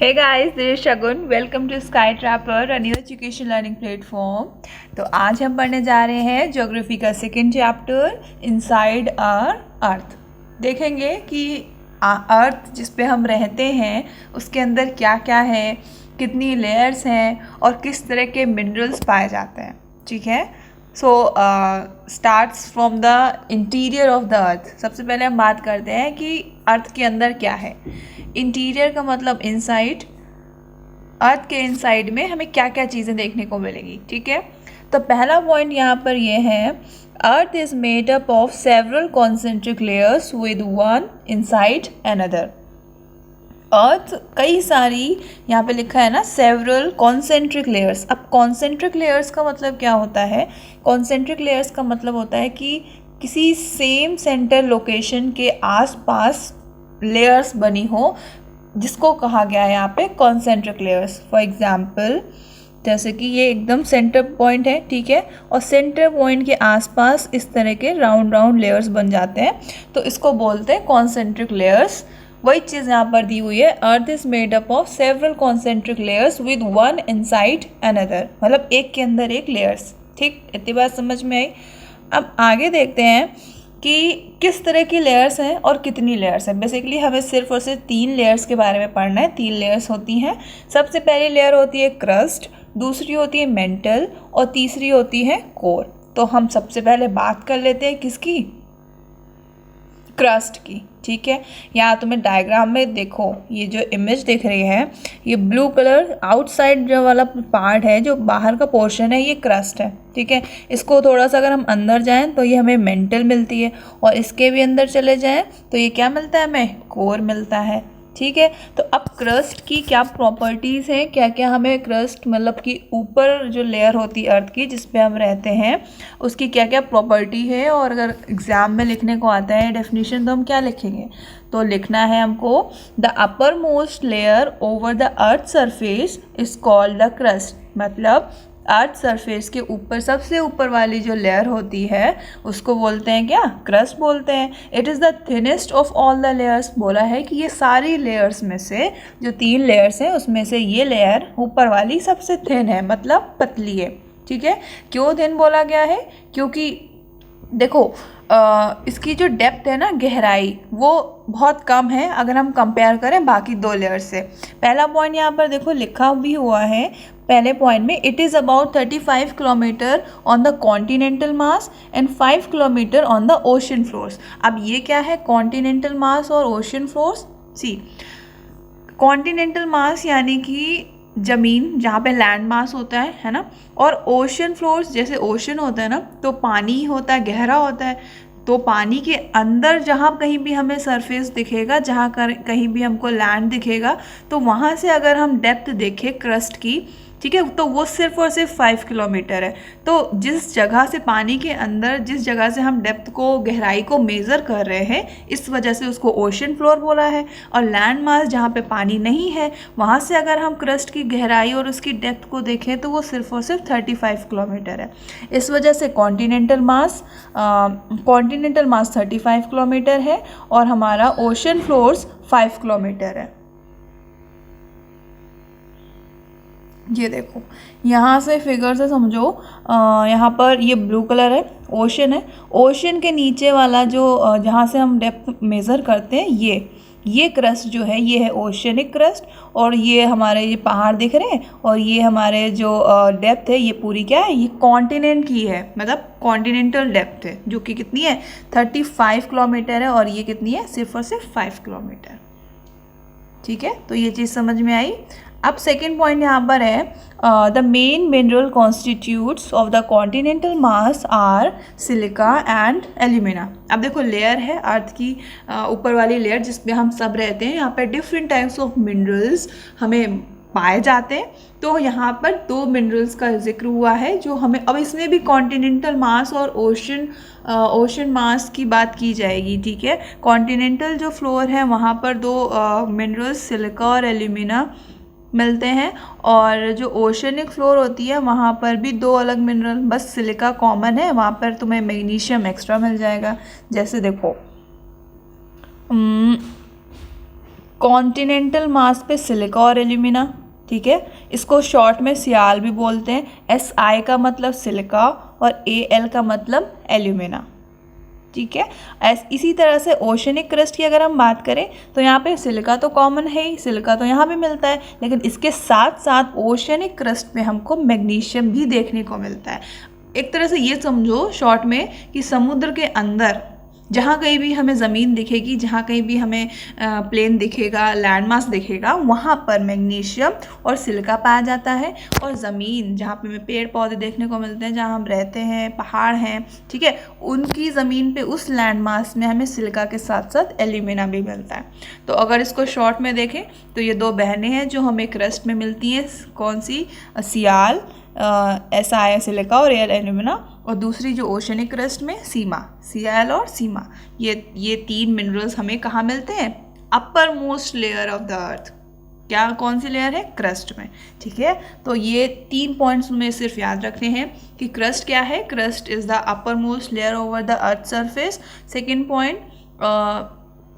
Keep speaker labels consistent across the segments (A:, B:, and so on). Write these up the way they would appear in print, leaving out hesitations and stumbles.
A: Hey guys, this is Shagun. Welcome to Skytrapper, a new education learning platform. तो आज हम पढ़ने जा रहे हैं ज्योग्राफी का second chapter inside our earth. देखेंगे कि अर्थ जिस पे हम रहते हैं उसके अंदर क्या क्या है, कितनी लेयर्स हैं और किस तरह के मिनरल्स पाए जाते हैं। ठीक है, so starts from the interior of the earth. सबसे पहले हम बात करते हैं कि अर्थ के अंदर क्या है। इंटीरियर का मतलब इनसाइड। अर्थ के इनसाइड में हमें क्या क्या चीज़ें देखने को मिलेंगी। ठीक है, तो पहला पॉइंट यहाँ पर ये है, earth is made up of several concentric layers with one inside another. Earth कई सारी, यहाँ पे लिखा है ना सेवरल कॉन्सेंट्रिक लेयर्स। अब कॉन्सेंट्रिक लेयर्स का मतलब क्या होता है? कॉन्सेंट्रिक लेयर्स का मतलब होता है कि किसी सेम सेंटर लोकेशन के आसपास लेयर्स बनी हो, जिसको कहा गया है यहाँ पे कॉन्सेंट्रिक लेयर्स। फॉर एग्जाम्पल जैसे कि ये एकदम सेंटर पॉइंट है, ठीक है, और सेंटर पॉइंट के आसपास इस तरह के राउंड राउंड लेयर्स बन जाते हैं, तो इसको बोलते हैं कॉन्सेंट्रिक लेयर्स। वही चीज़ यहाँ पर दी हुई है, earth is made up of several concentric layers with one inside another, मतलब एक के अंदर एक लेयर्स। ठीक, इतनी बात समझ में आई। अब आगे देखते हैं कि किस तरह की लेयर्स हैं और कितनी लेयर्स हैं। बेसिकली हमें सिर्फ और सिर्फ 3 लेयर्स के बारे में पढ़ना है। 3 लेयर्स होती हैं। सबसे पहली लेयर होती है क्रस्ट, दूसरी होती है मेंटल और तीसरी होती है कोर। तो हम सबसे पहले बात कर लेते हैं किसकी? क्रस्ट की। ठीक है, यहाँ तुम्हें डायग्राम में देखो, ये जो इमेज दिख रही है, ये ब्लू कलर आउटसाइड जो वाला पार्ट है, जो बाहर का पोर्शन है, ये क्रस्ट है। ठीक है, इसको थोड़ा सा अगर हम अंदर जाएं तो ये हमें मेंटल मिलती है, और इसके भी अंदर चले जाएं तो ये क्या मिलता है? हमें कोर मिलता है। ठीक है, तो अब क्रस्ट की क्या प्रॉपर्टीज़ हैं, क्या क्या हमें क्रस्ट मतलब कि ऊपर जो लेयर होती है अर्थ की जिस पे हम रहते हैं, उसकी क्या क्या प्रॉपर्टी है, और अगर एग्ज़ाम में लिखने को आता है डेफिनेशन तो हम क्या लिखेंगे? तो लिखना है हमको, the upper most layer over the earth surface is called the crust. मतलब अर्थ सरफेस के ऊपर सबसे ऊपर वाली जो लेयर होती है उसको बोलते हैं क्या? क्रस्ट बोलते हैं। It is the thinnest of all the layers. बोला है कि ये सारी लेयर्स में से जो 3 लेयर्स हैं उसमें से ये लेयर ऊपर वाली सबसे थिन है, मतलब पतली है। ठीक है, क्यों थिन बोला गया है? क्योंकि देखो इसकी जो डेप्थ है ना, गहराई, वो बहुत कम है अगर हम कंपेयर करें बाकी 2 लेयर्स से। पहला पॉइंट यहाँ पर देखो लिखा भी हुआ है पहले पॉइंट में, it is about 35 kilometre on the continental mass and 5 kilometre on the ocean floors. अब ये क्या है कॉन्टिनेंटल मास और ओशन फ्लोर्स? सी, कॉन्टिनेंटल मास यानी कि ज़मीन जहाँ पे लैंड मास होता है ना, और ओशन फ्लोर्स जैसे ओशन होता है ना, तो पानी होता है, गहरा होता है, तो पानी के अंदर जहाँ कहीं भी हमें सरफेस दिखेगा, जहाँ कहीं भी हमको लैंड दिखेगा, तो वहाँ से अगर हम डेप्थ देखें क्रस्ट की, ठीक है, तो वो सिर्फ और सिर्फ 5 किलोमीटर है। तो जिस जगह से पानी के अंदर, जिस जगह से हम डेप्थ को, गहराई को मेज़र कर रहे हैं, इस वजह से उसको ओशन फ्लोर बोला है। और लैंड मास जहाँ पे पानी नहीं है, वहाँ से अगर हम क्रस्ट की गहराई और उसकी डेप्थ को देखें तो वो सिर्फ और सिर्फ 35 किलोमीटर है। इस वजह से कॉन्टिनेंटल मास 35 किलोमीटर है और हमारा ओशन फ्लोर्स 5 किलोमीटर है। ये देखो, यहाँ से फिगर से समझो, यहाँ पर ये ब्लू कलर है, ओशन है। ओशन के नीचे वाला जो जहाँ से हम डेप्थ मेज़र करते हैं, ये क्रस्ट जो है, ये है ओशनिक क्रस्ट, और ये हमारे ये पहाड़ दिख रहे हैं, और ये हमारे जो डेप्थ है, ये पूरी क्या है? ये कॉन्टिनेंट की है, मतलब कॉन्टिनेंटल डेप्थ है, जो कि कितनी है? 35 किलोमीटर है, और ये कितनी है? सिर्फ और सिर्फ 5 किलोमीटर। ठीक है, तो ये चीज़ समझ में आई। अब सेकेंड पॉइंट यहाँ पर है, the main mineral constituents of the continental mass are silica and alumina. अब देखो लेयर है अर्थ की, ऊपर वाली लेयर जिसमें हम सब रहते हैं, यहाँ पर डिफरेंट टाइप्स ऑफ मिनरल्स हमें पाए जाते हैं। तो यहाँ पर 2 मिनरल्स का जिक्र हुआ है जो हमें, अब इसमें भी कॉन्टिनेंटल मास और ओशन मास की बात की जाएगी। ठीक है, कॉन्टिनेंटल जो फ्लोर है वहाँ पर 2 मिनरल्स सिलिका और एल्यूमिना मिलते हैं, और जो ओशनिक फ्लोर होती है वहाँ पर भी 2 अलग मिनरल, बस सिलिका कॉमन है, वहाँ पर तुम्हें मैग्नीशियम एक्स्ट्रा मिल जाएगा। जैसे देखो कॉन्टिनेंटल मास पे सिलिका और एल्यूमिना, ठीक है, इसको शॉर्ट में सियाल भी बोलते हैं। SI का मतलब सिलिका और AL का मतलब एल्यूमिना, ठीक है। इसी तरह से ओशनिक क्रस्ट की अगर हम बात करें तो यहाँ पे सिलिका तो कॉमन है ही, सिलिका तो यहाँ भी मिलता है, लेकिन इसके साथ साथ ओशनिक क्रस्ट में हमको मैग्नीशियम भी देखने को मिलता है। एक तरह से ये समझो शॉर्ट में कि समुद्र के अंदर जहाँ कहीं भी हमें ज़मीन दिखेगी, जहाँ कहीं भी हमें प्लेन दिखेगा, लैंडमास दिखेगा, वहाँ पर मैग्नीशियम और सिलिका पाया जाता है। और ज़मीन जहाँ पे हमें पेड़ पौधे देखने को मिलते हैं, जहाँ हम रहते हैं, पहाड़ हैं, ठीक है, उनकी ज़मीन पे उस लैंडमास में हमें सिलिका के साथ साथ एल्यूमिना भी मिलता है। तो अगर इसको शॉर्ट में देखें तो ये दो बहनें हैं जो हमें क्रस्ट में मिलती हैं। कौन सी? सियाल, SI सिलिका और AL एल्यूमिना, और दूसरी जो ओशनिक क्रस्ट में सीमा, CL और सीमा, ये तीन मिनरल्स हमें कहाँ मिलते हैं? Upper most layer of the अर्थ। क्या, कौन सी लेयर है? क्रस्ट में, ठीक है। तो ये 3 पॉइंट्स में सिर्फ याद रखने हैं कि क्रस्ट क्या है। Crust is the upper most layer over the earth surface. Second point,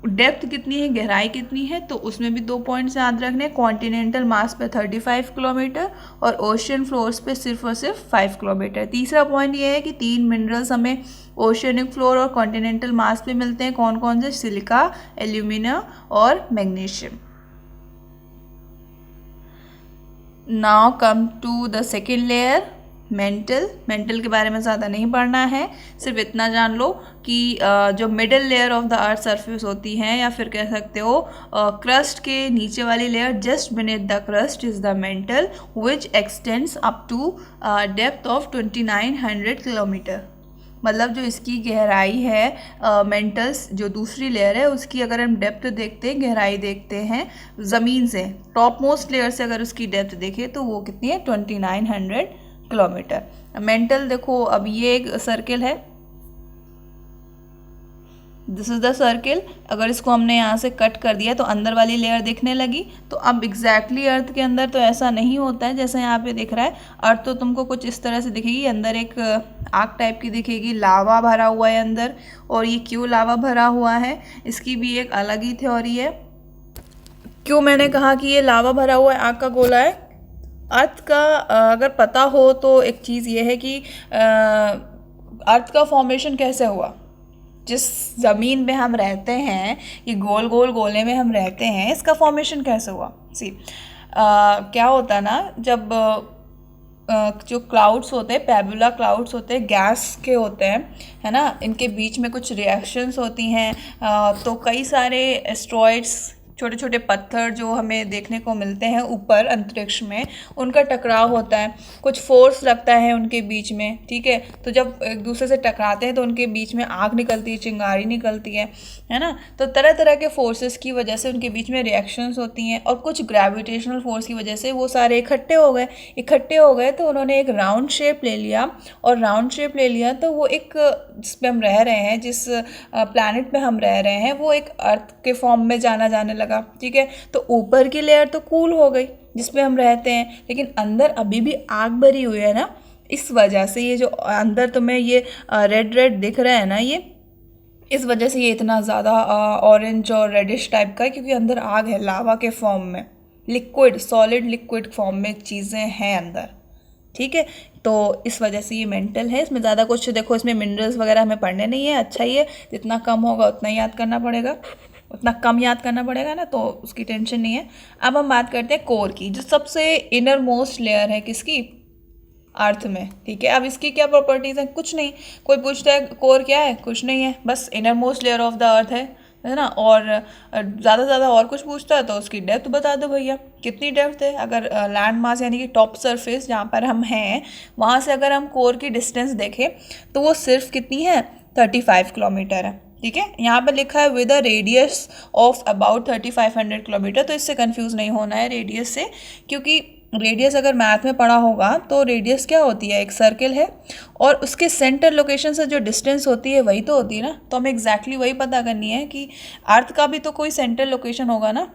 A: depth कितनी है, गहराई कितनी है, तो उसमें भी 2 पॉइंट्स याद रखने। कॉन्टिनेंटल मास पे 35 किलोमीटर और ओशियन फ्लोर्स पे सिर्फ और सिर्फ 5 किलोमीटर। तीसरा पॉइंट ये है कि 3 मिनरल्स हमें ओशियनिक फ्लोर और कॉन्टिनेंटल मास पे मिलते हैं। कौन कौन से? सिलिका, एल्यूमिना और magnesium. Now come to the second layer, mantle के बारे में ज़्यादा नहीं पढ़ना है, सिर्फ इतना जान लो कि जो middle layer of the earth surface होती हैं, या फिर कह सकते हो क्रस्ट के नीचे वाली layer, just beneath the crust is the mantle which extends up to depth of 2900 kilometre. मतलब जो इसकी गहराई है, मेंटल्स जो दूसरी लेयर है उसकी अगर हम डेप्थ देखते हैं, गहराई देखते हैं ज़मीन से, टॉप मोस्ट लेयर से अगर उसकी डेप्थ देखें तो वो कितनी है? 2900 किलोमीटर। मेंटल देखो, अब ये एक सर्किल है, दिस इज द सर्किल। अगर इसको हमने यहाँ से कट कर दिया तो अंदर वाली लेयर दिखने लगी। तो अब एग्जैक्टली अर्थ के अंदर तो ऐसा नहीं होता है जैसा यहाँ पे दिख रहा है। अर्थ तो तुमको कुछ इस तरह से दिखेगी, अंदर एक आग टाइप की दिखेगी, लावा भरा हुआ है अंदर। और ये क्यों लावा भरा हुआ है, इसकी भी एक अलग ही थ्योरी है। क्यों मैंने कहा कि ये लावा भरा हुआ है, आग का गोला है? अर्थ का अगर पता हो तो एक चीज़ ये है कि अर्थ का फॉर्मेशन कैसे हुआ। जिस ज़मीन में हम रहते हैं, ये गोल गोल गोले में हम रहते हैं, इसका फॉर्मेशन कैसे हुआ? क्या होता है ना, जब जो क्लाउड्स होते हैं, पैबुला क्लाउड्स होते हैं, गैस के होते हैं, है ना, इनके बीच में कुछ रिएक्शंस होती हैं। तो कई सारे एस्ट्रॉइड्स, छोटे छोटे पत्थर जो हमें देखने को मिलते हैं ऊपर अंतरिक्ष में, उनका टकराव होता है, कुछ फोर्स लगता है उनके बीच में, ठीक है। तो जब एक दूसरे से टकराते हैं तो उनके बीच में आग निकलती है, चिंगारी निकलती है ना। तो तरह तरह के फोर्सेस की वजह से उनके बीच में रिएक्शंस होती हैं, और कुछ ग्रेविटेशनल फोर्स की वजह से वो सारे इकट्ठे हो गए तो उन्होंने एक राउंड शेप ले लिया। और राउंड शेप ले लिया तो वो एक, जिस पे हम रह रहे हैं, जिस प्लैनेट पे हम रह रहे हैं, वो एक अर्थ के फॉर्म में जाने लगा, ठीक है। तो ऊपर की लेयर तो कूल हो गई जिसमें हम रहते हैं, लेकिन अंदर अभी भी आग भरी हुई है ना। इस वजह से ये जो अंदर तुम्हें ये रेड रेड दिख रहा है ना, ये इस वजह से ये इतना ज़्यादा ऑरेंज और रेडिश टाइप का है, क्योंकि अंदर आग है, लावा के फॉर्म में, लिक्विड, सॉलिड लिक्विड फॉर्म में चीज़ें हैं अंदर, ठीक है। तो इस वजह से ये मेंटल है। इसमें ज़्यादा कुछ देखो, इसमें मिनरल्स वगैरह हमें पढ़ने नहीं है। अच्छा ही है, जितना कम होगा उतना याद करना पड़ेगा, उतना कम याद करना पड़ेगा ना, तो उसकी टेंशन नहीं है। अब हम बात करते हैं कोर की, जो सबसे इनर मोस्ट लेयर है किसकी? अर्थ में, ठीक है। अब इसकी क्या प्रॉपर्टीज़ हैं? कुछ नहीं। कोई पूछता है कोर क्या है, कुछ नहीं है, बस inner most layer of the अर्थ है ना। और ज़्यादा से ज़्यादा और कुछ पूछता है तो उसकी डेप्थ बता दो भैया, कितनी डेप्थ है। अगर लैंड मास यानी कि टॉप सरफेस जहाँ पर हम हैं, वहाँ से अगर हम कोर की डिस्टेंस देखें तो वो सिर्फ कितनी है? 35 किलोमीटर है, ठीक है। यहाँ पर लिखा है with a radius of about 3500 kilometre. तो इससे कंफ्यूज नहीं होना है रेडियस से, क्योंकि रेडियस अगर मैथ में पढ़ा होगा तो रेडियस क्या होती है? एक सर्किल है, और उसके सेंटर लोकेशन से जो डिस्टेंस होती है वही तो होती है ना। तो हमें एग्जैक्टली वही पता करनी है कि अर्थ का भी तो कोई सेंटर लोकेशन होगा ना।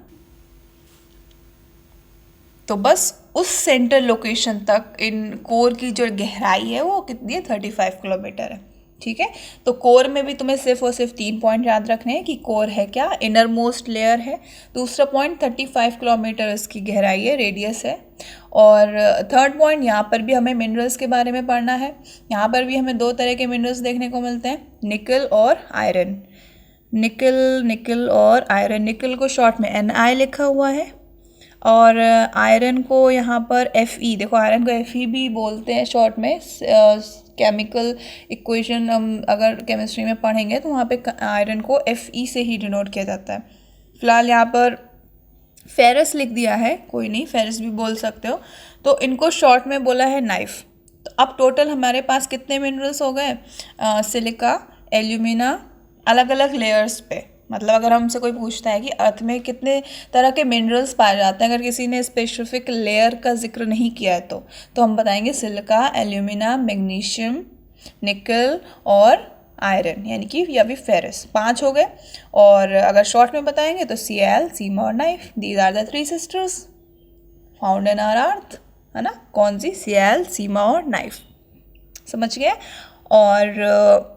A: तो बस उस सेंटर लोकेशन तक इन कोर की जो गहराई है वो कितनी है? 35 किलोमीटर है, ठीक है। तो कोर में भी तुम्हें सिर्फ और सिर्फ 3 पॉइंट याद रखने हैं कि कोर है क्या, इनर मोस्ट लेयर है। दूसरा पॉइंट 35 किलोमीटर इसकी गहराई है, रेडियस है। और थर्ड पॉइंट, यहाँ पर भी हमें मिनरल्स के बारे में पढ़ना है। यहाँ पर भी हमें 2 तरह के मिनरल्स देखने को मिलते हैं, निकल और आयरन। निकल और आयरन, निकल को शॉर्ट में Ni लिखा हुआ है और आयरन को यहाँ पर Fe, देखो आयरन को Fe भी बोलते हैं शॉर्ट में। केमिकल इक्वेशन हम अगर केमिस्ट्री में पढ़ेंगे तो वहाँ पे आयरन को Fe से ही डिनोट किया जाता है। फिलहाल यहाँ पर फेरस लिख दिया है, कोई नहीं, फेरस भी बोल सकते हो। तो इनको शॉर्ट में बोला है नाइफ। तो अब टोटल हमारे पास कितने मिनरल्स हो गए, सिलिका, एल्यूमिना, अलग अलग लेयर्स पे। मतलब अगर हमसे कोई पूछता है कि अर्थ में कितने तरह के मिनरल्स पाए जाते हैं, अगर किसी ने स्पेसिफिक लेयर का जिक्र नहीं किया है तो हम बताएंगे सिलिका, एल्यूमिना, मैग्नीशियम, निकल और आयरन, यानी कि या भी फेरस। 5 हो गए। और अगर शॉर्ट में बताएंगे तो Cl, सीमा और nife, these are the 3 sisters found in our earth, है ना। कौन सी, Cl, सीमा और नाइफ, समझ गए। और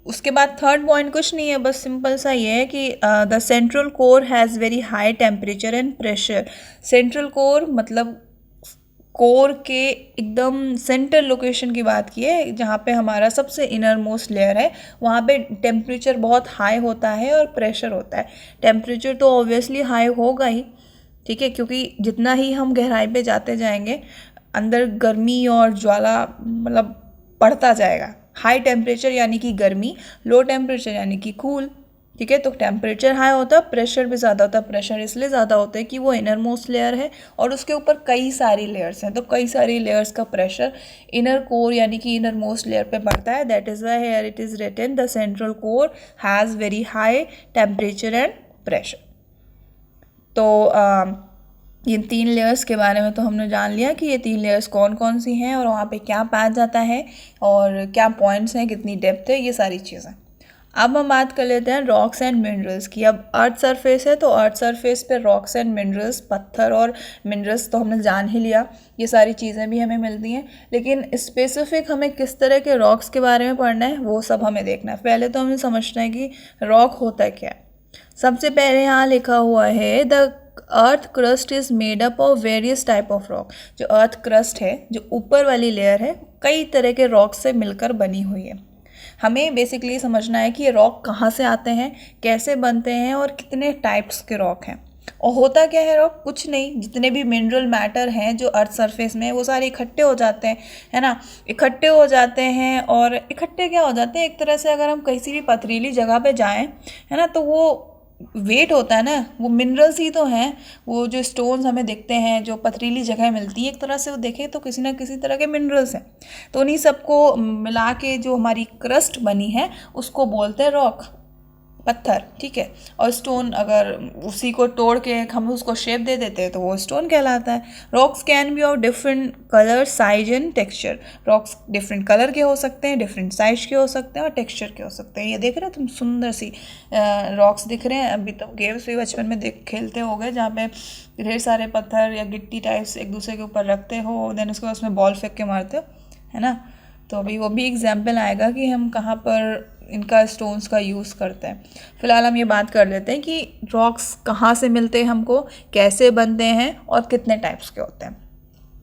A: उसके बाद थर्ड पॉइंट कुछ नहीं है, बस सिंपल सा ये है कि the central core has very high temperature and pressure. Central core मतलब कोर के एकदम सेंटर लोकेशन की बात की है, जहाँ पे हमारा सबसे इनर मोस्ट लेयर है, वहाँ पे टेम्परेचर बहुत हाई होता है और प्रेशर होता है। टेम्परेचर तो ऑब्वियसली हाई होगा ही, ठीक है, क्योंकि जितना ही हम गहराई पे जाते जाएंगे अंदर गर्मी और ज्वाला मतलब बढ़ता जाएगा। हाई टेम्परेचर यानी कि गर्मी, लो टेम्परेचर यानी कि कूल, ठीक है। तो टेम्परेचर हाई होता है, प्रेशर भी ज़्यादा होता है। प्रेशर इसलिए ज़्यादा होता है कि वो इनर मोस्ट लेयर है और उसके ऊपर कई सारी लेयर्स हैं, तो कई सारी लेयर्स का प्रेशर इनर कोर यानी कि इनर मोस्ट लेयर पे बढ़ता है। That is why here it is written the central core has very high temperature and pressure. तो इन 3 लेयर्स के बारे में तो हमने जान लिया कि ये 3 लेयर्स कौन कौन सी हैं और वहाँ पे क्या पाया जाता है और क्या पॉइंट्स हैं, कितनी डेप्थ है, ये सारी चीज़ें। अब हम बात कर लेते हैं रॉक्स एंड मिनरल्स की। अब अर्थ सरफेस है तो अर्थ सरफेस पे रॉक्स एंड मिनरल्स, पत्थर और मिनरल्स तो हमने जान ही लिया, ये सारी चीज़ें भी हमें मिलती हैं। लेकिन स्पेसिफिक हमें किस तरह के रॉक्स के बारे में पढ़ना है वो सब हमें देखना है। पहले तो हमें समझना है कि रॉक होता है क्या। सबसे पहले यहाँ लिखा हुआ है the earth crust is made up of various type of rock. जो अर्थ क्रस्ट है, जो ऊपर वाली लेयर है, कई तरह के रॉक से मिलकर बनी हुई है। हमें बेसिकली समझना है कि ये रॉक कहाँ से आते हैं, कैसे बनते हैं और कितने टाइप्स के रॉक हैं। और होता क्या है रॉक, कुछ नहीं, जितने भी मिनरल मैटर हैं जो अर्थ सरफेस में वो सारे इकट्ठे हो जाते हैं, है ना। इकट्ठे हो जाते हैं और इकट्ठे क्या हो जाते हैं, एक तरह से अगर हम किसी भी पथरीली जगह पे जाएं, है ना, तो वो वेट होता है ना, वो मिनरल्स ही तो हैं। वो जो स्टोन्स हमें दिखते हैं जो पथरीली जगह मिलती है, एक तरह से वो देखें तो किसी ना किसी तरह के मिनरल्स हैं। तो उन्हीं सबको मिला के जो हमारी क्रस्ट बनी है उसको बोलते हैं रॉक, पत्थर, ठीक है। और स्टोन अगर उसी को तोड़ के हम उसको शेप दे देते हैं तो वो स्टोन कहलाता है। Rocks can be of different colour, size and texture. Rocks different colour के हो सकते हैं, डिफरेंट साइज के हो सकते हैं और टेक्सचर के हो सकते हैं। ये देख रहे हो तुम, सुंदर सी रॉक्स दिख रहे हैं। अभी तो गेम्स भी बचपन में खेलते हो गए जहाँ पे ढेर सारे पत्थर या गिट्टी टाइप्स एक दूसरे के ऊपर रखते हो, देन उसके बाद उसमें बॉल फेंक के मारते हो, है ना। तो अभी वो भी एग्जाम्पल आएगा कि हम कहाँ पर इनका स्टोन्स का यूज़ करते हैं। फिलहाल हम ये बात कर लेते हैं कि रॉक्स कहाँ से मिलते हैं हमको, कैसे बनते हैं और कितने टाइप्स के होते हैं।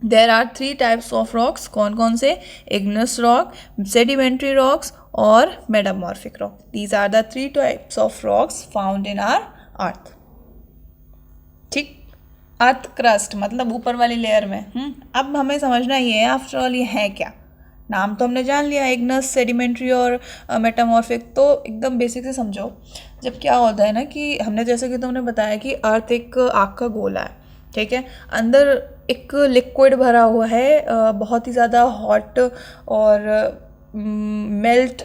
A: There are 3 types of rocks. कौन कौन से, इग्नेस रॉक, सेडिमेंट्री रॉक्स और metamorphic rock. These are the 3 types of rocks found in our earth, ठीक। अर्थ क्रस्ट मतलब ऊपर वाली लेयर में। अब हमें समझना ये है आफ्टर ऑल ये है क्या। नाम तो हमने जान लिया, इग्नेस, सेडिमेंट्री और मेटामॉर्फिक। तो एकदम बेसिक से समझो, जब क्या होता है ना कि हमने जैसे कि तुमने बताया कि अर्थ एक आग का गोला है, ठीक है। अंदर एक लिक्विड भरा हुआ है, बहुत ही ज़्यादा हॉट और मेल्ट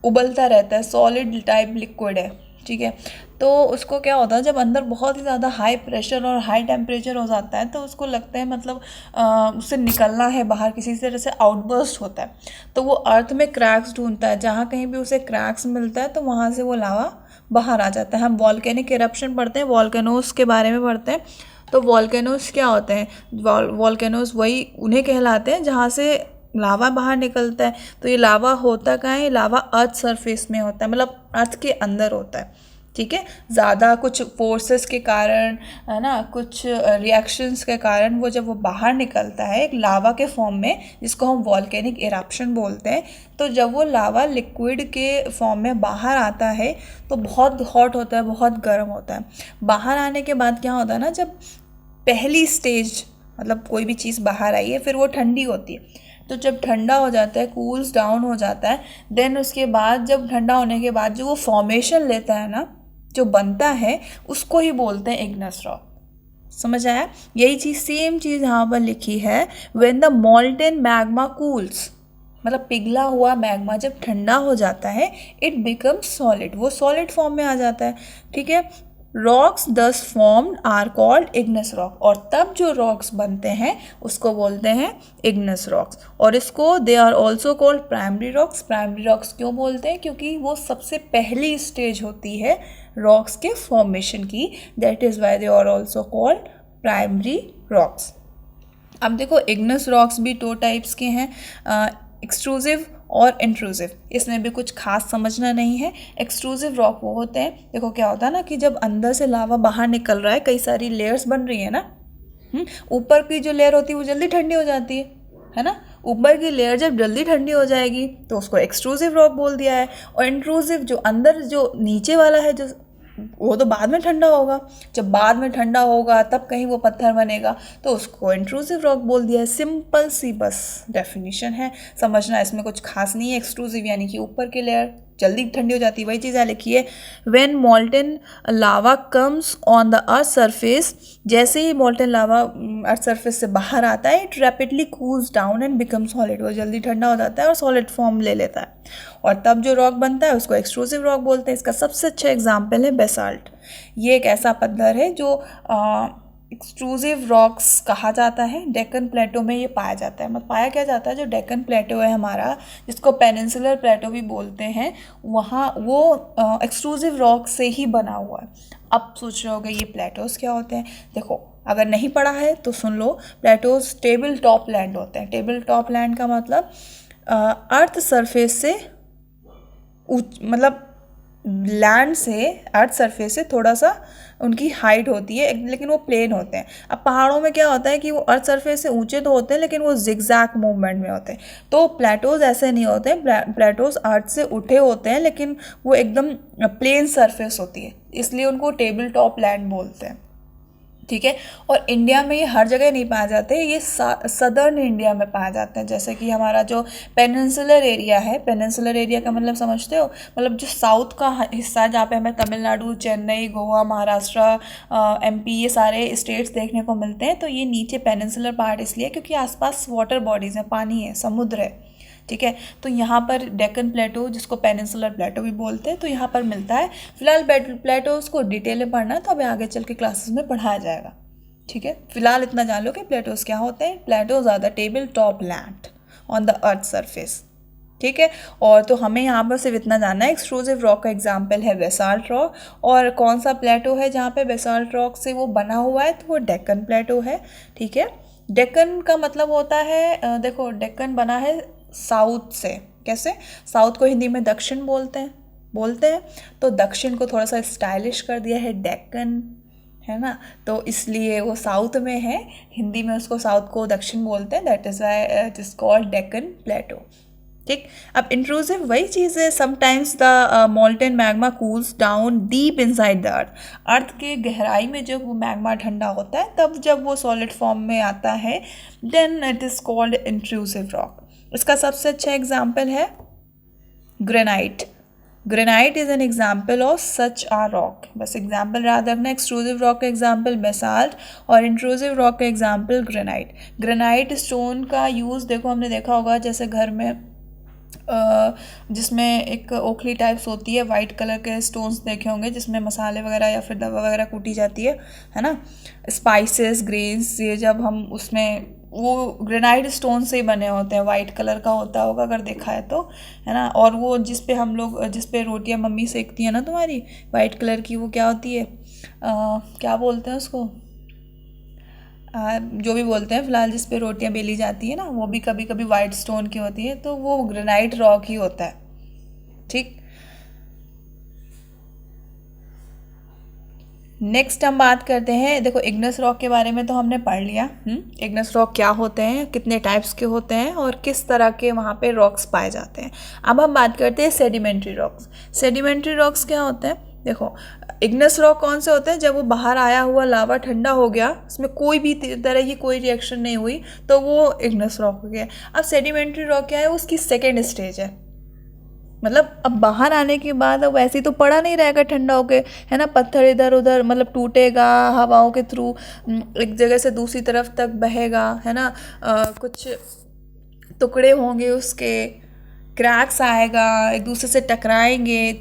A: उबलता रहता है, सॉलिड टाइप लिक्विड है, ठीक है। तो उसको क्या होता है, जब अंदर बहुत ही ज़्यादा हाई प्रेशर और हाई टेम्परेचर हो जाता है तो उसको लगता है मतलब उससे निकलना है बाहर, किसी तरह से आउटबर्स्ट होता है। तो वो अर्थ में क्रैक्स ढूंढता है, जहाँ कहीं भी उसे क्रैक्स मिलता है तो वहाँ से वो लावा बाहर आ जाता है। हम वॉल्केनिक इरप्शन पढ़ते हैं, वॉल्केनोस के बारे में पढ़ते हैं। तो वॉल्केनोस क्या होते हैं, वॉल्केनोस वही उन्हें कहलाते हैं जहाँ से लावा बाहर निकलता है। तो ये लावा होता कहाँ है? लावा अर्थ सरफेस में होता है, मतलब अर्थ के अंदर होता है। ठीक है, ज़्यादा कुछ फोर्सेस के कारण, है ना, कुछ रिएक्शंस के कारण वो जब वो बाहर निकलता है एक लावा के फॉर्म में, जिसको हम वॉल्केनिक इरप्शन बोलते हैं, तो जब वो लावा लिक्विड के फॉर्म में बाहर आता है तो बहुत हॉट होता है, बहुत गर्म होता है। बाहर आने के बाद क्या होता है ना, जब पहली स्टेज मतलब कोई भी चीज़ बाहर आई है फिर वो ठंडी होती है, तो जब ठंडा हो जाता है, कूल्स डाउन हो जाता है, देन उसके बाद जब ठंडा होने के बाद जो वो फॉर्मेशन लेता है ना, जो बनता है, उसको ही बोलते हैं इग्नस रॉक। समझ आया? यही चीज़, सेम चीज़ यहाँ पर लिखी है, when the molten magma cools, मतलब पिघला हुआ मैग्मा जब ठंडा हो जाता है, इट बिकम्स सॉलिड, वो सॉलिड फॉर्म में आ जाता है। ठीक है, rocks thus formed are called igneous rock, और तब जो रॉक्स बनते हैं उसको बोलते हैं इग्नस रॉक्स। और इसको they are also called primary rocks. Primary rocks क्यों बोलते हैं? क्योंकि वो सबसे पहली स्टेज होती है रॉक्स के फॉर्मेशन की, that is why they are also called primary rocks. अब देखो, इग्नस रॉक्स भी 2 टाइप्स के हैं, एक्सट्रूसिव और इंट्रूसिव। इसमें भी कुछ खास समझना नहीं है। एक्सट्रूसिव रॉक वो होते हैं, देखो क्या होता है ना कि जब अंदर से लावा बाहर निकल रहा है, कई सारी लेयर्स बन रही है ना, ऊपर की जो लेयर होती है वो जल्दी ठंडी हो जाती है ना। ऊपर की लेयर जब जल्दी ठंडी हो जाएगी तो उसको एक्सट्रूसिव रॉक बोल दिया है। और इंट्रूसिव, जो अंदर जो नीचे वाला है, जो वो तो बाद में ठंडा होगा, जब बाद में ठंडा होगा तब कहीं वो पत्थर बनेगा, तो उसको इंट्रूसिव रॉक बोल दिया है। सिंपल सी बस डेफिनेशन है, समझना, इसमें कुछ खास नहीं है। एक्सट्रूसिव यानी कि ऊपर की लेयर जल्दी ठंडी हो जाती है, वही चीज़ है लिखी है, when molten lava comes on the earth surface, जैसे ही मॉल्टेन लावा अर्थ सरफेस से बाहर आता है, it rapidly cools down and become solid, वो जल्दी ठंडा हो जाता है और सॉलिड फॉर्म ले लेता है, और तब जो रॉक बनता है उसको एक्सट्रूसिव रॉक बोलते हैं। इसका सबसे अच्छा एग्जाम्पल है बेसाल्ट। ये एक ऐसा पत्थर है जो एक्सट्रूसिव रॉक्स कहा जाता है। डेक्कन प्लेटो में ये पाया जाता है, मतलब पाया क्या जाता है, जो डेक्कन प्लेटो है हमारा, जिसको पेनिनसुलर प्लेटो भी बोलते हैं, वहाँ वो एक्सट्रूसिव रॉक से ही बना हुआ है। अब सोच रहे होगे ये प्लेटोस क्या होते हैं? देखो, अगर नहीं पढ़ा है तो सुन लो, प्लेटोस टेबल टॉप लैंड होते हैं। टेबल टॉप लैंड का मतलब अर्थ सरफेस से मतलब लैंड से, अर्थ सरफेस से थोड़ा सा उनकी हाइट होती है, लेकिन वो प्लेन होते हैं। अब पहाड़ों में क्या होता है कि वो अर्थ सरफेस से ऊंचे तो होते हैं लेकिन वो जिगजैग मूवमेंट में होते हैं। तो प्लेटोज ऐसे नहीं होते हैं, प्लेटोज अर्थ से उठे होते हैं लेकिन वो एकदम प्लेन सरफेस होती है, इसलिए उनको टेबल टॉप लैंड बोलते हैं। ठीक है, और इंडिया में ये हर जगह नहीं पाए जाते, ये सदर्न इंडिया में पाए जाते हैं। जैसे कि हमारा जो पेनिनसुलर एरिया है, पेनिनसुलर एरिया का मतलब समझते हो, मतलब जो साउथ का हिस्सा, जहाँ पे हमें तमिलनाडु, चेन्नई, गोवा, महाराष्ट्र, एमपी, ये सारे स्टेट्स देखने को मिलते हैं। तो ये नीचे पेनिनसुलर पार्ट इसलिए क्योंकि आसपास वाटर बॉडीज़ हैं, पानी है, समुद्र है। ठीक है, तो यहाँ पर डेक्कन प्लेटो, जिसको पेनिनसुलर प्लेटो भी बोलते हैं, तो यहाँ पर मिलता है। फिलहाल प्लेटोस को डिटेल में पढ़ना है तो अभी आगे चल के क्लासेस में पढ़ाया जाएगा। ठीक है, फिलहाल इतना जान लो कि प्लेटोस क्या होते हैं। Plateaus are the table top land on the earth surface. ठीक है, और तो हमें यहाँ पर सिर्फ इतना जानना है, एक्सट्रूसिव रॉक का एग्जाम्पल है बेसाल्ट रॉक, और कौन सा प्लेटो है जहाँ पे बेसाल्ट रॉक से वो बना हुआ है, तो वो डेक्कन प्लेटो है। ठीक है, डेक्कन का मतलब होता है, देखो डेक्कन बना है साउथ से। कैसे? साउथ को हिंदी में दक्षिण बोलते हैं, तो दक्षिण को थोड़ा सा स्टाइलिश कर दिया है डेक्कन, है ना, तो इसलिए वो साउथ में है। हिंदी में उसको साउथ को दक्षिण बोलते हैं, that is why it is called Deccan plateau. ठीक, अब इंट्रूसिव वही चीज़ है, sometimes the molten magma cools down deep inside the earth. Earth के गहराई में जब वो मैग्मा ठंडा होता है, तब जब वो सॉलिड फॉर्म में आता है, then it is called intrusive rock. इसका सबसे अच्छा एग्जाम्पल है granite. Granite is an example of such a rock. बस एग्जाम्पल याद रखना, एक्सट्रूसिव रॉक का एग्जाम्पल बेसाल्ट और इंट्रूसिव रॉक का एग्जाम्पल ग्रेनाइट। ग्रेनाइट स्टोन का यूज़ देखो, हमने देखा होगा जैसे घर में जिसमें एक ओखली टाइप्स होती है, वाइट कलर के स्टोन्स देखे होंगे जिसमें मसाले वगैरह या फिर दवा वगैरह कूटी जाती है ना, स्पाइसेस, ग्रेन्स, ये जब हम उसमें, वो ग्रेनाइट स्टोन से ही बने होते हैं, वाइट कलर का होता होगा अगर देखा है तो, है ना। और वो जिस पे रोटियां मम्मी सेकती है ना तुम्हारी, वाइट कलर की, वो क्या होती है, क्या बोलते हैं उसको, जो भी बोलते हैं फिलहाल, जिस पे रोटियां बेली जाती है ना, वो भी कभी कभी वाइट स्टोन की होती है, तो वो ग्रेनाइट रॉक ही होता है। ठीक। नेक्स्ट हम बात करते हैं, देखो इग्नेस रॉक के बारे में तो हमने पढ़ लिया। इग्नेस रॉक क्या होते हैं, कितने टाइप्स के होते हैं और किस तरह के वहाँ पे रॉक्स पाए जाते हैं। अब हम बात करते हैं सेडिमेंट्री रॉक्स। सेडिमेंट्री रॉक्स क्या होते हैं, देखो इग्नेस रॉक कौन से होते हैं, जब वो बाहर आया हुआ लावा ठंडा हो गया, उसमें कोई भी तरह की कोई रिएक्शन नहीं हुई, तो वो इग्नेस रॉक हो गया। अब सेडिमेंट्री रॉक क्या है, उसकी सेकेंड स्टेज है, मतलब अब बाहर आने के बाद अब वैसे ही तो पड़ा नहीं रहेगा ठंडा होके, है ना, पत्थर इधर उधर मतलब टूटेगा हवाओं के थ्रू, एक जगह से दूसरी तरफ तक बहेगा, है ना, कुछ टुकड़े होंगे उसके, क्रैक्स आएगा, एक दूसरे से टकराएंगे,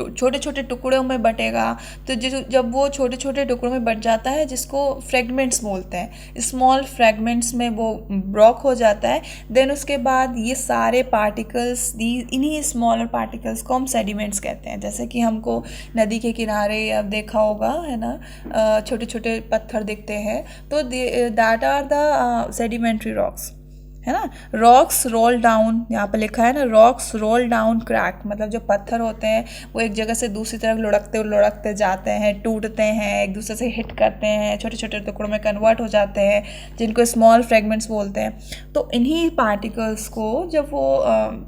A: छोटे छोटे टुकड़ों में बटेगा। तो जब वो छोटे छोटे टुकड़ों में बट जाता है, जिसको फ्रेगमेंट्स बोलते हैं, स्मॉल फ्रेगमेंट्स में वो ब्रॉक हो जाता है, देन उसके बाद ये सारे पार्टिकल्स, इन्हीं स्मॉलर पार्टिकल्स को हम सेडिमेंट्स कहते हैं। जैसे कि हमको नदी के किनारे अब देखा होगा, है ना, छोटे छोटे पत्थर दिखते हैं, तो that are the sedimentary rocks, है ना। रॉक्स रोल डाउन, यहाँ पे लिखा है ना, रॉक्स रोल डाउन क्रैक, मतलब जो पत्थर होते हैं वो एक जगह से दूसरी तरफ लुढ़कते लुढ़कते जाते हैं, टूटते हैं, एक दूसरे से हिट करते हैं, छोटे छोटे टुकड़ों में कन्वर्ट हो जाते हैं, जिनको स्मॉल फ्रेगमेंट्स बोलते हैं। तो इन्हीं पार्टिकल्स को जब वो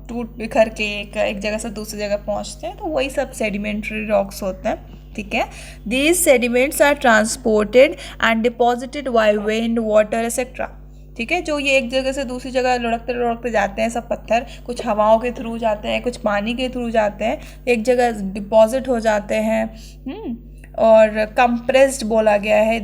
A: टूट बिखर के एक जगह से दूसरी जगह पहुँचते हैं, तो वही सब सेडिमेंट्री रॉक्स होते हैं। ठीक है। These sediments are transported and deposited by wind, water etcetera. ठीक है, जो ये एक जगह से दूसरी जगह लुढ़कते लुढ़कते जाते हैं सब पत्थर, कुछ हवाओं के थ्रू जाते हैं, कुछ पानी के थ्रू जाते हैं, एक जगह डिपॉजिट हो जाते हैं। और कंप्रेस्ड बोला गया है,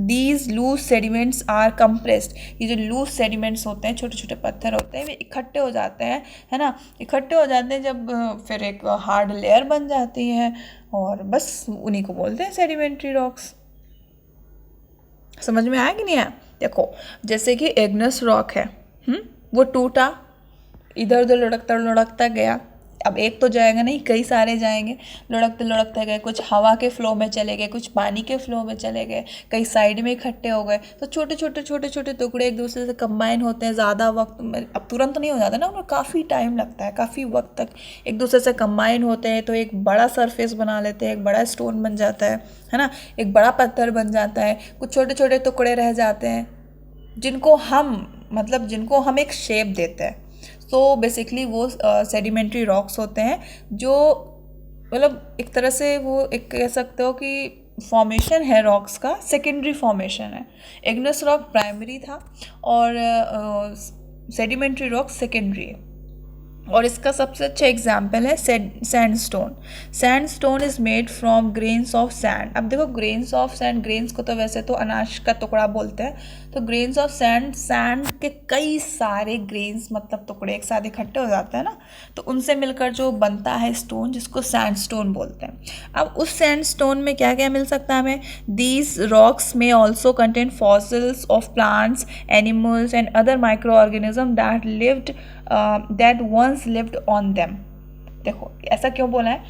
A: these loose sediments are compressed. ये जो लूज सेडिमेंट्स होते हैं, छोटे छोटे पत्थर होते हैं, वे इकट्ठे हो जाते हैं, है ना, इकट्ठे हो जाते हैं जब फिर एक हार्ड लेयर बन जाती है, और बस उन्हीं को बोलते हैं सेडिमेंट्री रॉक्स। समझ में आया कि नहीं आया? देखो जैसे कि इग्नेस रॉक है, वो टूटा, इधर उधर लुढ़कता लुढ़कता गया, अब एक तो जाएगा नहीं, कई सारे जाएंगे, लुढ़कते लुढ़कते गए, कुछ हवा के फ्लो में चले गए, कुछ पानी के फ्लो में चले गए, कई साइड में इकट्ठे हो गए, तो छोटे छोटे छोटे छोटे टुकड़े एक दूसरे से कंबाइन होते हैं, ज़्यादा वक्त में, अब तुरंत नहीं हो जाता ना, उन्हें काफ़ी टाइम लगता है, काफ़ी वक्त तक एक दूसरे से कंबाइन होते हैं, तो एक बड़ा सरफेस बना लेते हैं, एक बड़ा स्टोन बन जाता है ना, एक बड़ा पत्थर बन जाता है, कुछ छोटे छोटे टुकड़े रह जाते हैं, जिनको हम एक शेप देते हैं। तो बेसिकली वो सेडिमेंट्री रॉक्स होते हैं, जो मतलब एक तरह से वो एक कह सकते हो कि फॉर्मेशन है रॉक्स का, सेकेंडरी फॉर्मेशन है। इग्नेस रॉक प्राइमरी था और सेडिमेंट्री रॉक सेकेंडरी है। और इसका सबसे अच्छा एग्जाम्पल है sandstone. Sandstone is made from grains of sand. अब देखो ग्रेन्स ऑफ सैंड, ग्रेन्स को तो वैसे तो अनाज का टुकड़ा बोलते हैं, तो ग्रेन्स ऑफ सैंड, सैंड के कई सारे ग्रेन्स मतलब टुकड़े एक साथ इकट्ठे हो जाते हैं ना, तो उनसे मिलकर जो बनता है स्टोन, जिसको सैंडस्टोन बोलते हैं। अब उस सैंडस्टोन में क्या क्या मिल सकता है हमें? दीज रॉक्स में also contain fossils of plants, animals and other micro organism that once lived on them। देखो ऐसा क्यों बोला है,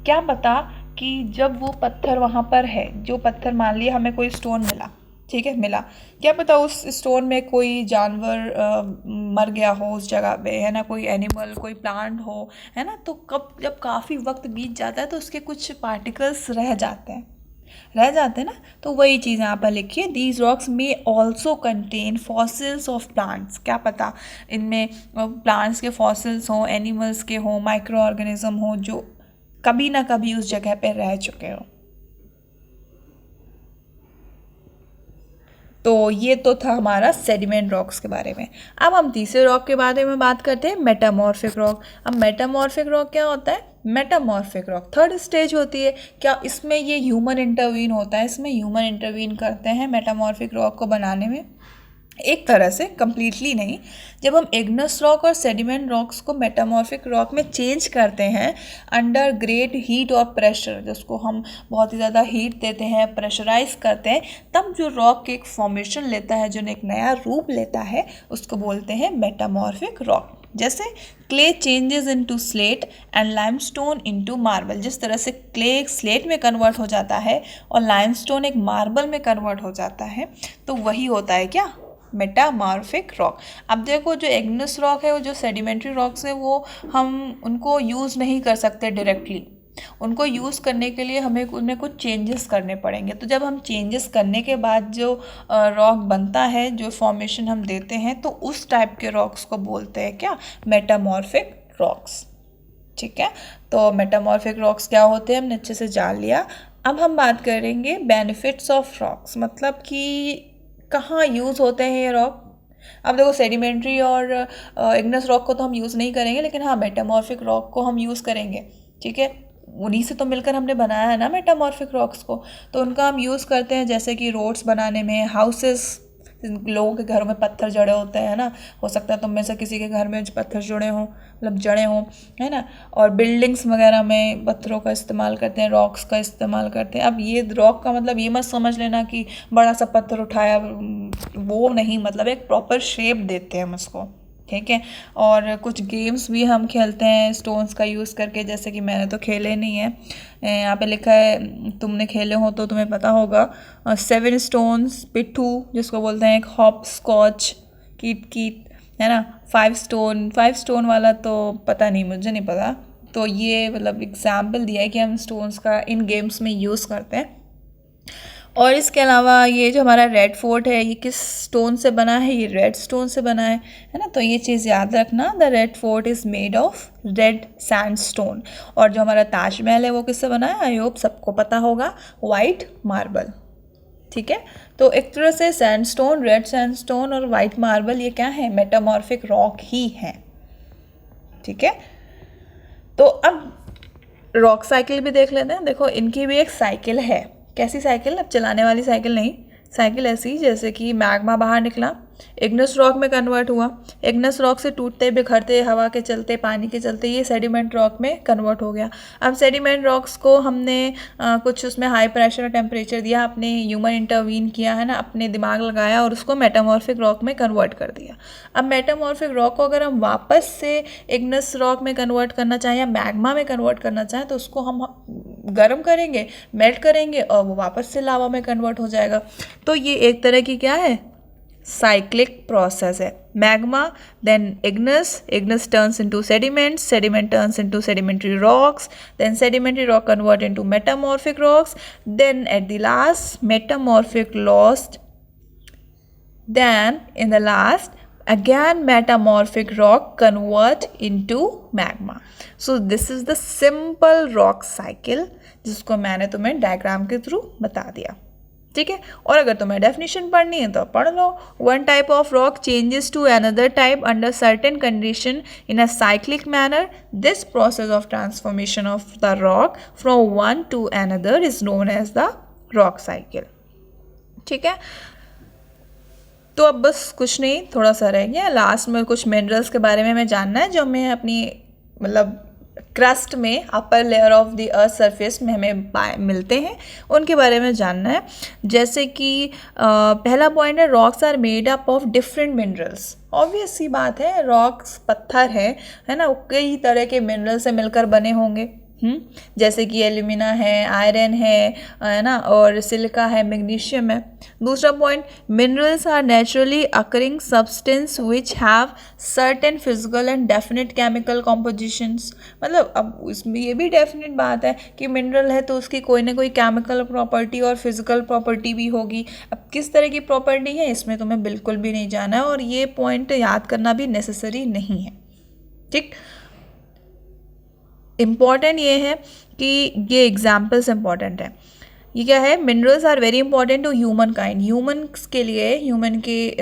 A: क्या पता कि जब वो पत्थर वहाँ पर है, जो पत्थर, मान लिया हमें कोई स्टोन मिला, ठीक है, मिला, क्या पता उस स्टोन में कोई जानवर मर गया हो उस जगह पे, है ना, कोई एनिमल, कोई प्लांट हो, है ना, तो जब काफ़ी वक्त बीत जाता है तो उसके कुछ पार्टिकल्स रह जाते हैं ना, तो वही चीज़ यहाँ पर लिखिए, दीज रॉक्स में also contain fossils of plants. क्या पता इनमें प्लांट्स के फॉसिल्स हों, एनिमल्स के हों, माइक्रो ऑर्गेनिज्म हो, जो कभी ना कभी उस जगह पे रह चुके हो। तो ये तो था हमारा सेडिमेंट रॉक्स के बारे में। अब हम तीसरे रॉक के बारे में बात करते हैं, मेटामॉर्फिक रॉक। अब मेटामॉर्फिक रॉक क्या होता है? मेटामॉर्फिक रॉक थर्ड स्टेज होती है। क्या इसमें ये ह्यूमन इंटरवीन होता है? इसमें ह्यूमन इंटरवीन करते हैं मेटामॉर्फिक रॉक को बनाने में, एक तरह से, कंप्लीटली नहीं। जब हम इग्नेस रॉक और सेडिमेंट रॉक्स को मेटामॉर्फिक रॉक में चेंज करते हैं अंडर ग्रेट हीट और प्रेशर, जिसको हम बहुत ही ज़्यादा हीट देते हैं, प्रेशराइज करते हैं, तब जो रॉक एक फॉर्मेशन लेता है, जो एक नया रूप लेता है, उसको बोलते हैं मेटामॉर्फिक रॉक। जैसे clay changes into slate and limestone into marble, जिस तरह से क्ले एक स्लेट में कन्वर्ट हो जाता है और लाइमस्टोन एक मार्बल में कन्वर्ट हो जाता है, तो वही होता है क्या, मेटामॉर्फिक रॉक। अब देखो जो इग्नियस रॉक है, वो जो सेडिमेंट्री रॉक्स है, वो हम उनको यूज़ नहीं कर सकते डायरेक्टली, उनको यूज़ करने के लिए हमें उनमें कुछ चेंजेस करने पड़ेंगे। तो जब हम चेंजेस करने के बाद जो रॉक बनता है, जो फॉर्मेशन हम देते हैं, तो उस टाइप के रॉक्स को बोलते हैं क्या, मेटामॉर्फिक रॉक्स। ठीक है, तो मेटामॉर्फिक रॉक्स क्या होते हैं हमने अच्छे से जान लिया। अब हम बात करेंगे बेनिफिट्स ऑफ रॉक्स, मतलब कि कहाँ यूज़ होते हैं ये रॉक। अब देखो सेडिमेंट्री और इग्नियस रॉक को तो हम यूज़ नहीं करेंगे, लेकिन हाँ मेटामॉर्फिक रॉक को हम यूज़ करेंगे। ठीक है, उन्हीं से तो मिलकर हमने बनाया है ना मेटामॉर्फिक रॉक्स को, तो उनका हम यूज़ करते हैं जैसे कि रोड्स बनाने में, हाउसेस, लोगों के घरों में पत्थर जड़े होते हैं ना, हो सकता है तुम में से किसी के घर में पत्थर जुड़े हों, मतलब जड़े हों, है ना, और बिल्डिंग्स वगैरह में पत्थरों का इस्तेमाल करते हैं, रॉक्स का इस्तेमाल करते हैं। अब ये रॉक का मतलब ये मत समझ लेना कि बड़ा सा पत्थर उठाया, वो नहीं, मतलब एक प्रॉपर शेप देते हैं हम उसको। ठीक है, और कुछ गेम्स भी हम खेलते हैं स्टोन्स का यूज़ करके, जैसे कि मैंने तो खेले नहीं है, यहाँ पे लिखा है, तुमने खेले हो तो तुम्हें पता होगा, 7 स्टोन्स, पिट्ठू जिसको बोलते हैं, एक हॉप स्कॉच, कीट कीट, है ना, 5 स्टोन वाला तो पता नहीं, मुझे नहीं पता। तो ये मतलब एग्जाम्पल दिया है कि हम स्टोन्स का इन गेम्स में यूज़ करते हैं। और इसके अलावा ये जो हमारा रेड फोर्ट है, ये किस स्टोन से बना है, ये रेड स्टोन से बना है ना, तो ये चीज़ याद रखना, the red fort is made of red sandstone. और जो हमारा ताजमहल है वो किससे बना है, आई होप सबको पता होगा, वाइट मार्बल। ठीक है, तो एक तरह से सैंडस्टोन, रेड सैंडस्टोन और वाइट मार्बल ये क्या है, मेटामॉर्फिक रॉक ही है। ठीक है, तो अब रॉक साइकिल भी देख लेते हैं। देखो इनकी भी एक साइकिल है, कैसी साइकिल, अब चलाने वाली साइकिल नहीं, साइकिल ऐसी जैसे कि मैग्मा बाहर निकला, इग्नियस रॉक में कन्वर्ट हुआ, इग्नियस रॉक से टूटते बिखरते, हवा के चलते, पानी के चलते, ये सेडिमेंट रॉक में कन्वर्ट हो गया। अब सेडिमेंट रॉक्स को हमने कुछ उसमें हाई प्रेशर और टेम्परेचर दिया, अपने ह्यूमन इंटरवीन किया है ना, अपने दिमाग लगाया और उसको मेटामॉर्फिक रॉक में कन्वर्ट कर दिया। अब मेटामॉर्फिक रॉक को अगर हम वापस से इग्नियस रॉक में कन्वर्ट करना चाहें या मैग्मा में कन्वर्ट करना चाहें, तो उसको हम गर्म करेंगे, मेल्ट करेंगे और वो वापस से लावा में कन्वर्ट हो जाएगा। तो ये एक तरह की क्या है, साइक्लिक प्रोसेस है। Magma, then igneous turns into sediments, sediment turns into sedimentary rocks, then sedimentary rock convert into metamorphic rocks, then at the last metamorphic lost, then in the last again metamorphic rock convert into magma. So this is the simple rock cycle जिसको मैंने तुम्हें diagram के through बता दिया। ठीक है, और अगर तुम्हें डेफिनेशन पढ़नी है तो पढ़ लो। One type of rock changes to another type under certain condition in a cyclic manner. This process of transformation of the rock from one to another is known as the rock cycle. ठीक है, तो अब बस कुछ नहीं, थोड़ा सा रह गया, लास्ट में कुछ मिनरल्स के बारे में हमें जानना है जो हमें अपनी मतलब क्रस्ट में, upper layer of the earth surface में हमें मिलते हैं, उनके बारे में जानना है। जैसे कि पहला पॉइंट है, rocks are made up of different minerals. Obvious सी बात है, रॉक्स पत्थर है ना, कई तरह के मिनरल से मिलकर बने होंगे। जैसे कि एल्यूमिना है, आयरन है ना, और सिलिका है, मैग्नीशियम है। दूसरा point, minerals are naturally occurring substance which have certain physical and definite chemical compositions. मतलब अब इसमें ये भी डेफिनेट बात है कि मिनरल है तो उसकी कोई ना कोई केमिकल प्रॉपर्टी और फिजिकल प्रॉपर्टी भी होगी। अब किस तरह की प्रॉपर्टी है इसमें तुम्हें बिल्कुल भी नहीं जाना है, और ये पॉइंट याद करना भी नेसेसरी नहीं है। ठीक, इम्पॉर्टेंट ये है कि ये एग्जाम्पल्स इम्पॉर्टेंट है। ये क्या है, minerals are very important to humankind. Humans के लिए, ह्यूमन के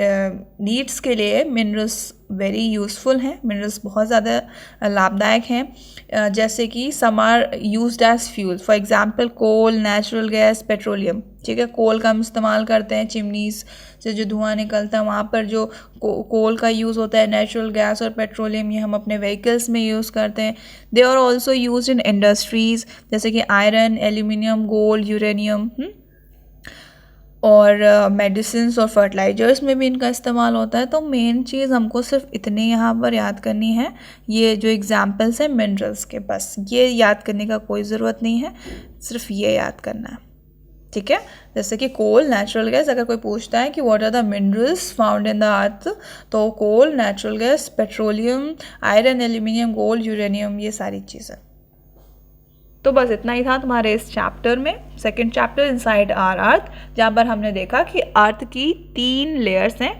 A: नीड्स के लिए मिनरल्स वेरी यूज़फुल हैं। मिनरल्स बहुत ज़्यादा लाभदायक हैं। जैसे कि some are used as fuel, for example coal, natural gas, petroleum. ठीक है, कोल का हम इस्तेमाल करते हैं, चिमनीज से जो धुआं निकलता है वहाँ पर जो कोल का यूज़ होता है। नेचुरल गैस और पेट्रोलियम ये हम अपने व्हीकल्स में यूज़ करते हैं। They are also used in industries, जैसे कि आयरन, एल्यूमिनियम, गोल्ड, यूरेनियम। और मेडिसिन्स और फर्टिलाइजर्स में भी इनका इस्तेमाल होता है। तो मेन चीज़ हमको सिर्फ इतनी यहाँ पर याद करनी है, ये जो एग्जांपल्स हैं मिनरल्स के, बस ये याद करने का कोई ज़रूरत नहीं है, सिर्फ ये याद करना है, ठीक है। जैसे कि कोल, नेचुरल गैस, अगर कोई पूछता है कि what are the minerals found in the earth, तो coal, natural gas, petroleum, iron, aluminium, gold, uranium, ये सारी चीज़ें। तो बस इतना ही था तुम्हारे इस चैप्टर में, second chapter inside our earth, जहाँ पर हमने देखा कि अर्थ की 3 लेयर्स हैं,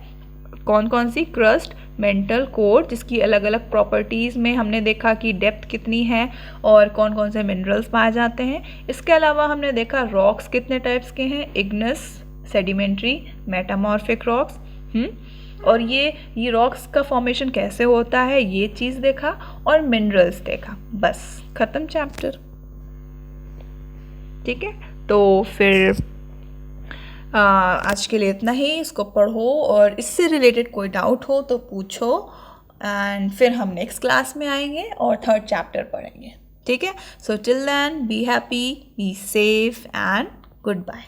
A: कौन कौन सी, क्रस्ट, मेंटल, कोर, जिसकी अलग अलग प्रॉपर्टीज़ में हमने देखा कि डेप्थ कितनी है और कौन कौन से मिनरल्स पाए जाते हैं। इसके अलावा हमने देखा रॉक्स कितने टाइप्स के हैं, इग्नस, सेडिमेंट्री, मेटामॉर्फिक रॉक्स, और ये रॉक्स का फॉर्मेशन कैसे होता है ये चीज़ देखा, और मिनरल्स देखा। बस ख़त्म चैप्टर, ठीक है। तो फिर आज के लिए इतना ही, इसको पढ़ो और इससे रिलेटेड कोई डाउट हो तो पूछो, एंड फिर हम नेक्स्ट क्लास में आएंगे और थर्ड चैप्टर पढ़ेंगे, ठीक है। So till then be happy, be safe and good bye.